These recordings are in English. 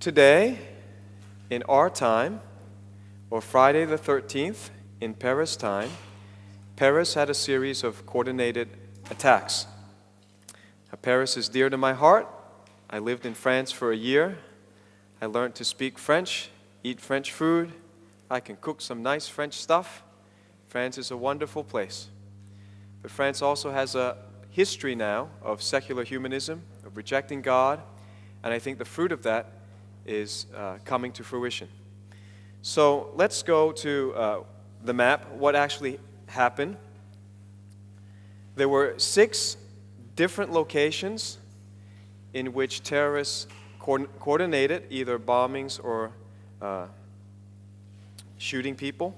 Today, in our time, or Friday the 13th, in Paris time, Paris had a series of coordinated attacks. Paris is dear to my heart. I lived in France for a year. I learned to speak French, eat French food. I can cook some nice French stuff. France is a wonderful place. But France also has a history now of secular humanism, of rejecting God, and I think the fruit of that is coming to fruition. So let's go to the map, what actually happened. There were 6 different locations in which terrorists coordinated either bombings or shooting people.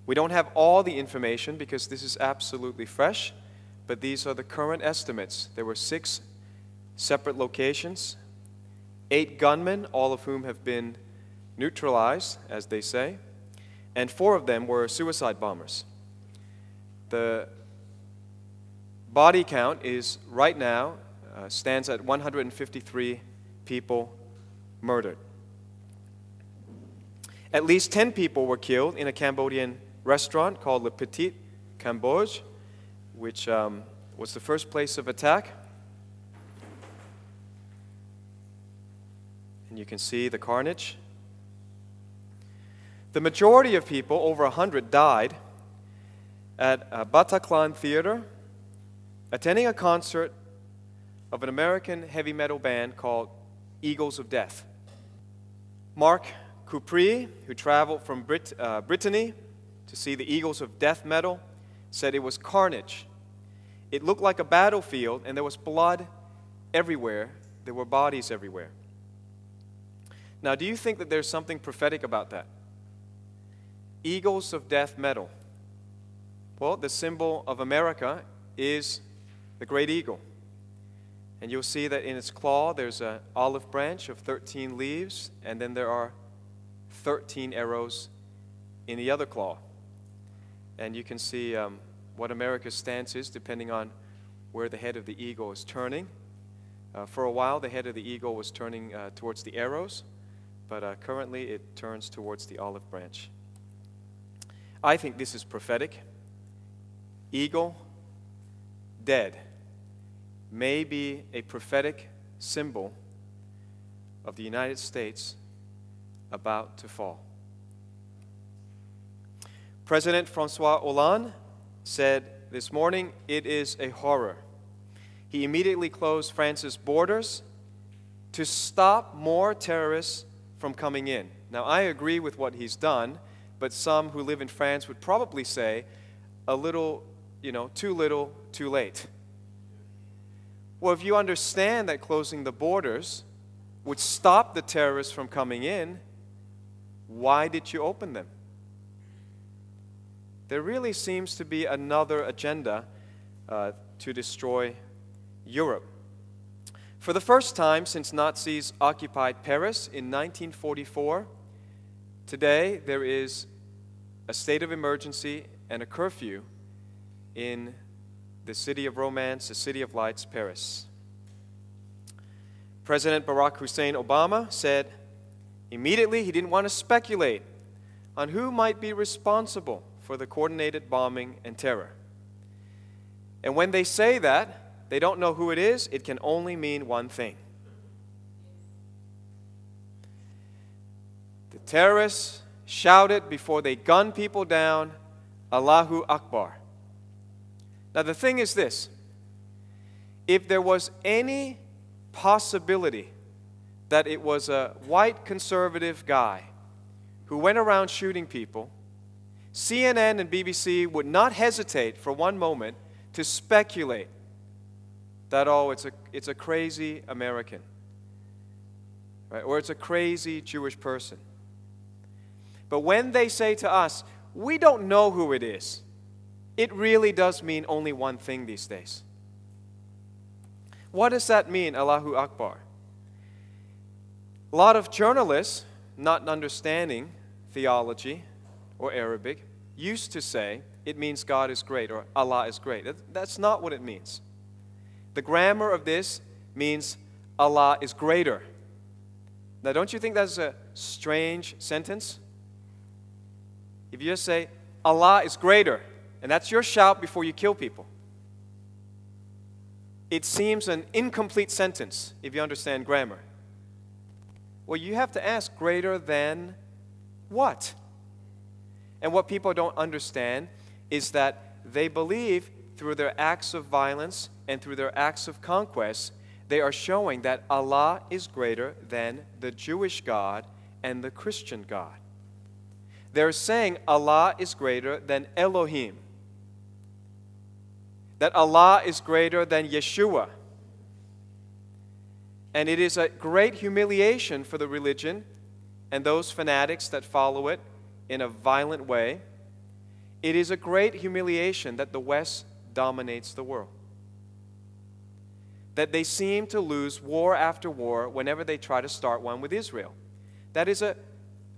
We don't have all the information because this is absolutely fresh, but these are the current estimates. There were 6 separate locations, 8 gunmen, all of whom have been neutralized, as they say, and 4 of them were suicide bombers. The body count is right now stands at 153 people murdered. At least 10 people were killed in a Cambodian restaurant called Le Petit Cambodge, which was the first place of attack. And you can see the carnage. The majority of people, over 100, died at a Bataclan Theater, attending a concert of an American heavy metal band called Eagles of Death. Mark Couprie, who traveled from Brittany to see the Eagles of Death metal, said it was carnage. It looked like a battlefield, and there was blood everywhere. There were bodies everywhere. Now, do you think that there's something prophetic about that? Eagles of Death metal. Well, the symbol of America is the great eagle. And you'll see that in its claw there's an olive branch of 13 leaves, and then there are 13 arrows in the other claw. And you can see what America's stance is depending on where the head of the eagle is turning. For a while, the head of the eagle was turning towards the arrows, but currently it turns towards the olive branch. I think this is prophetic. Eagle, dead, may be a prophetic symbol of the United States about to fall. President François Hollande said this morning, "It is a horror." He immediately closed France's borders to stop more terrorists from coming in. Now, I agree with what he's done, but some who live in France would probably say a little, too little, too late. Well, if you understand that closing the borders would stop the terrorists from coming in, why did you open them? There really seems to be another agenda to destroy Europe. For the first time since Nazis occupied Paris in 1944, today there is a state of emergency and a curfew in the city of romance, the city of lights, Paris. President Barack Hussein Obama said immediately he didn't want to speculate on who might be responsible for the coordinated bombing and terror. And when they say that, they don't know who it is, it can only mean one thing. The terrorists shouted before they gunned people down, Allahu Akhbar. Now the thing is this, if there was any possibility that it was a white conservative guy who went around shooting people, CNN and BBC would not hesitate for one moment to speculate that, it's a crazy American, right? Or it's a crazy Jewish person. But when they say to us, we don't know who it is, it really does mean only one thing these days. What does that mean, Allahu Akbar? A lot of journalists, not understanding theology or Arabic, used to say it means God is great or Allah is great. That's not what it means. The grammar of this means Allah is greater. Now, don't you think that's a strange sentence? If you just say, Allah is greater, and that's your shout before you kill people, it seems an incomplete sentence if you understand grammar. Well, you have to ask, greater than what? And what people don't understand is that they believe through their acts of violence and through their acts of conquest, they are showing that Allah is greater than the Jewish God and the Christian God. They're saying Allah is greater than Elohim, that Allah is greater than Yeshua. And it is a great humiliation for the religion and those fanatics that follow it in a violent way. It is a great humiliation that the West dominates the world, that they seem to lose war after war whenever they try to start one with Israel. That is an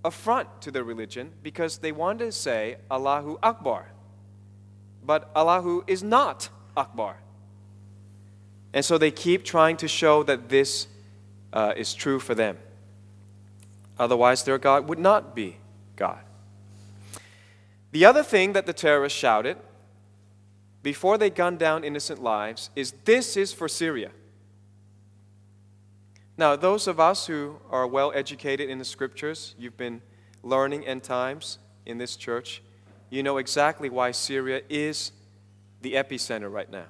affront to their religion because they want to say Allahu Akhbar, but Allahu is not Akhbar. And so they keep trying to show that this is true for them. Otherwise, their God would not be God. The other thing that the terrorists shouted before they gunned down innocent lives is, "This is for Syria." Now, those of us who are well educated in the scriptures, you've been learning end times in this church, you know exactly why Syria is the epicenter right now.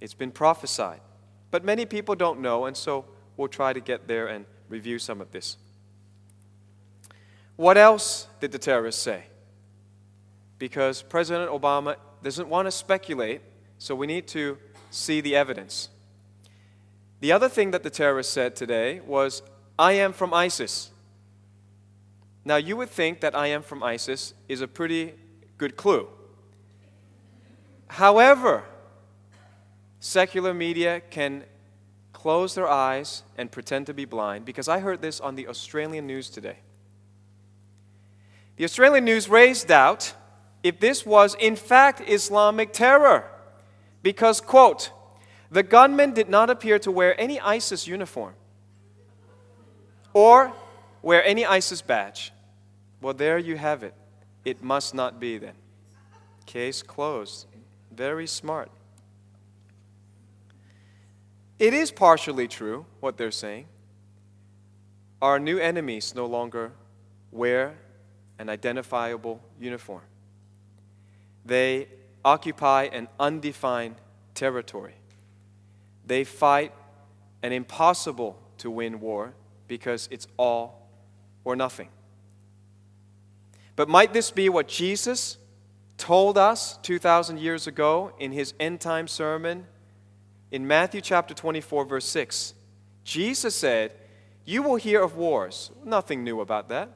It's been prophesied. But many people don't know, and so we'll try to get there and review some of this. What else did the terrorists say? Because President Obama doesn't want to speculate, so we need to see the evidence. The other thing that the terrorists said today was, "I am from ISIS." Now, you would think that "I am from ISIS" is a pretty good clue. However, secular media can close their eyes and pretend to be blind, because I heard this on the Australian news today. The Australian news raised doubt if this was in fact Islamic terror because, quote, "the gunman did not appear to wear any ISIS uniform or wear any ISIS badge." Well, there you have it. It must not be then. Case closed. Very smart. It is partially true what they're saying. Our new enemies no longer wear an identifiable uniform. They occupy an undefined territory. They fight an impossible to win war because it's all or nothing. But might this be what Jesus told us 2,000 years ago in his end-time sermon in Matthew chapter 24, verse 6? Jesus said, "You will hear of wars." Nothing new about that.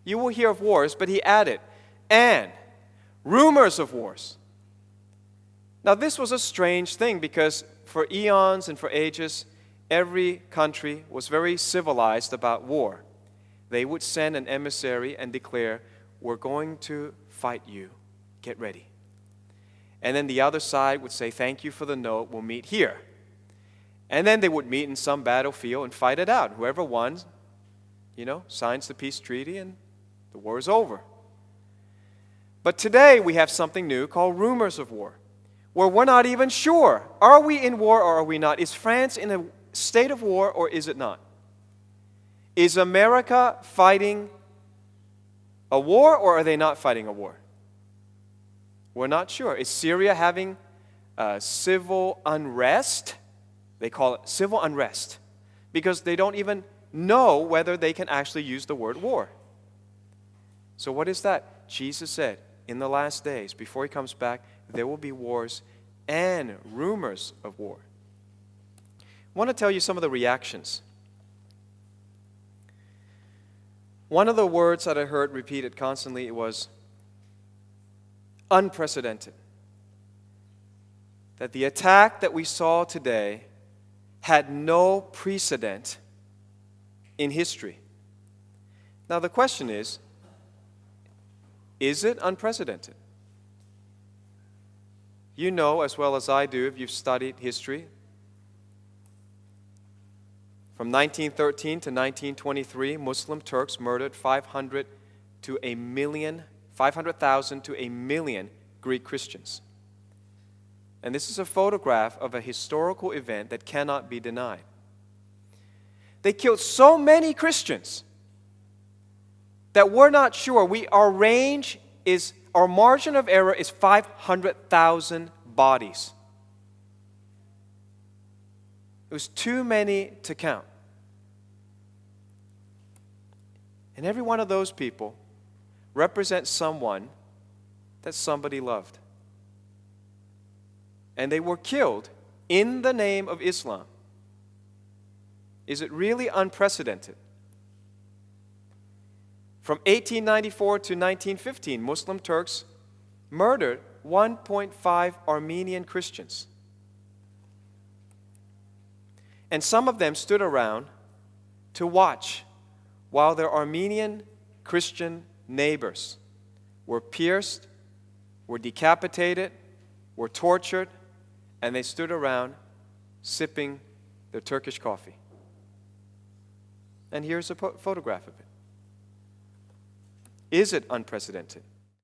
You will hear of wars, but he added, "and rumors of wars." Now, this was a strange thing because for eons and for ages, every country was very civilized about war. They would send an emissary and declare, "We're going to fight you. Get ready." And then the other side would say, "Thank you for the note. We'll meet here." And then they would meet in some battlefield and fight it out. Whoever won, signs the peace treaty and the war is over. But today we have something new called rumors of war, where we're not even sure. Are we in war or are we not? Is France in a state of war or is it not? Is America fighting a war or are they not fighting a war? We're not sure. Is Syria having civil unrest? They call it civil unrest because they don't even know whether they can actually use the word war. So what is that? Jesus said, in the last days, before he comes back, there will be wars and rumors of war. I want to tell you some of the reactions. One of the words that I heard repeated constantly was unprecedented. That the attack that we saw today had no precedent in history. Now the question is it unprecedented? You know as well as I do, if you've studied history, From 1913 to 1923, Muslim Turks murdered 500,000 to a million Greek Christians. And this is a photograph of a historical event that cannot be denied. They killed so many Christians that we're not sure. Our margin of error is 500,000 bodies. It was too many to count. And every one of those people represents someone that somebody loved. And they were killed in the name of Islam. Is it really unprecedented? From 1894 to 1915, Muslim Turks murdered 1.5 Armenian Christians. And some of them stood around to watch while their Armenian Christian neighbors were pierced, were decapitated, were tortured, and they stood around sipping their Turkish coffee. And here's a photograph of it. Is it unprecedented?